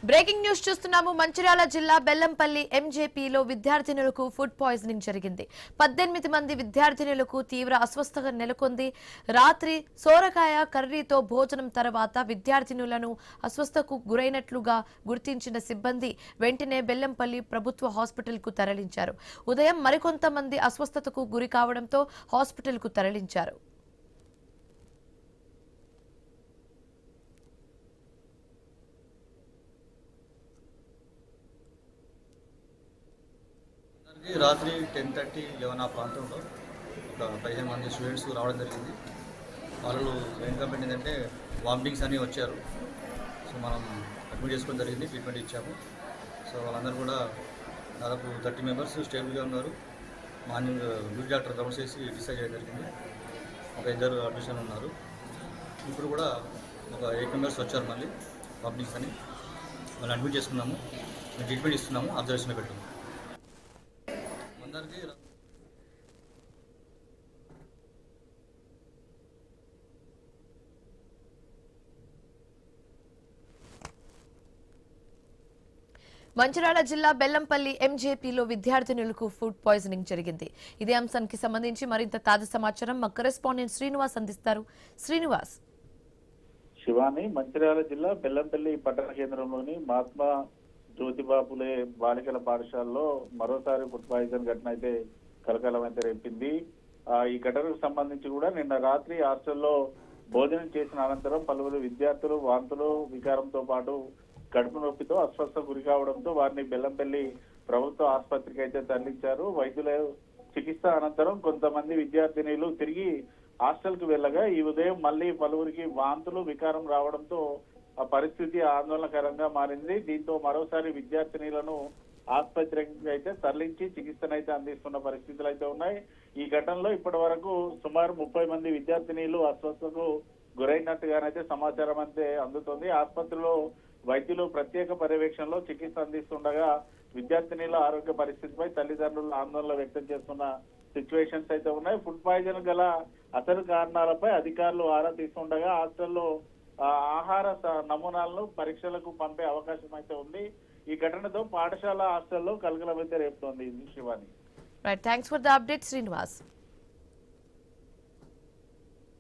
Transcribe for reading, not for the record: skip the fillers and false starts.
Breaking news చూస్తున్నాము. మంచిర్యాల జిల్లా Bellampalli ఎంజేపీలో విద్యార్థినులకు food poisoning జరిగింది. 18 మంది విద్యార్థినులకు తీవ్ర అస్వస్థత నెలకొంది. రాత్రి సోరకాయ కర్రీతో భోజనం తర్వాత విద్యార్థినులను అస్వస్థతకు గురైనట్లుగా గుర్తించిన సిబ్బంది వెంటనే బెల్లంపల్లి ప్రభుత్వ హాస్పిటల్కు తరలించారు. ఉదయం మరికొంతమంది అస్వస్థతకు గురి కావడంతో హాస్పిటల్కు తరలించారు. రాత్రి 10:30, 11 ఆ ప్రాంతంలో ఒక 15 మంది స్టూడెంట్స్ రావడం జరిగింది. వాళ్ళు ఏం కంప్లైంట్ ఏంటంటే వామిటింగ్స్ అని వచ్చారు. సో మనం అడ్మిట్ చేసుకోవడం జరిగింది, ట్రీట్మెంట్ ఇచ్చాము. సో వాళ్ళందరూ కూడా దాదాపు 30 మెంబర్స్ స్టేబుల్గా ఉన్నారు. మార్నింగ్ డ్యూటీ డాక్టర్ రౌండ్స్ చేసి డిశ్చార్జ్ చేయడం జరిగింది. ఒక 2 అడ్మిషన్ ఉన్నారు. ఇప్పుడు కూడా ఒక 8 మెంబర్స్ వచ్చారు మళ్ళీ వామిటింగ్స్ అని. వాళ్ళు అడ్మిట్ చేసుకున్నాము, ట్రీట్మెంట్ ఇస్తున్నాము, అబ్జర్వేషన్లో పెట్టాము. మంచిర్యాల జిల్లా బెల్లంపల్లి ఎంజేపీలో విద్యార్థినులకు ఫుడ్ పాయిజనింగ్ జరిగింది. ఇదే అంశానికి సంబంధించి మరింత తాజా సమాచారం మా కరెస్పాండెంట్ శ్రీనివాస్ అందిస్తారు. శ్రీనివాస్. శివాని, మంచిర్యాల జిల్లా బెల్లంపల్లి పట్టణ కేంద్రంలోని మహాత్మా జ్యోతిబాపులే బాలికల పాఠశాలలో మరోసారి ఫుడ్ పాయిజన్ ఘటన అయితే కలకలం అయితే రేపింది. ఈ ఘటనకు సంబంధించి కూడా నిన్న రాత్రి హాస్టల్లో భోజనం చేసిన అనంతరం పలువురు విద్యార్థులు వాంతులు వికారంతో పాటు కడుపు నొప్పితో అస్వస్థ గురి కావడంతో వారిని బెల్లంపల్లి ప్రభుత్వ ఆసుపత్రికి అయితే తరలించారు. వైద్యుల చికిత్స అనంతరం కొంతమంది విద్యార్థినులు తిరిగి హాస్టల్ కు వెళ్ళగా ఈ ఉదయం మళ్లీ పలువురికి వాంతులు వికారం రావడంతో ఆ పరిస్థితి ఆందోళనకరంగా మారింది. దీంతో మరోసారి విద్యార్థినులను ఆసుపత్రికి అయితే తరలించి చికిత్సనైతే అందిస్తున్న పరిస్థితులు అయితే ఉన్నాయి. ఈ ఘటనలో ఇప్పటి వరకు సుమారు 30 మంది విద్యార్థినులు అస్వస్థతకు గురైనట్టుగానైతే సమాచారం అయితే అందుతుంది. ఆసుపత్రిలో వైద్యులు ప్రత్యేక పర్యవేక్షణలో చికిత్స అందిస్తుండగా విద్యార్థినుల ఆరోగ్య పరిస్థితిపై తల్లిదండ్రులు ఆందోళన వ్యక్తం చేస్తున్న సిచ్యువేషన్స్ అయితే ఉన్నాయి. ఫుడ్ పాయిజన్ గల అసలు కారణాలపై అధికారులు ఆరా తీస్తుండగా హాస్టల్లో ఆహార నమూనాలను పరీక్షలకు పంపే అవకాశం అయితే ఉంది. ఈ ఘటనతో పాఠశాల హాస్టల్లో కలకలం అయితే రేపుతోంది. Shivani. Right, thanks for the update Srinivas.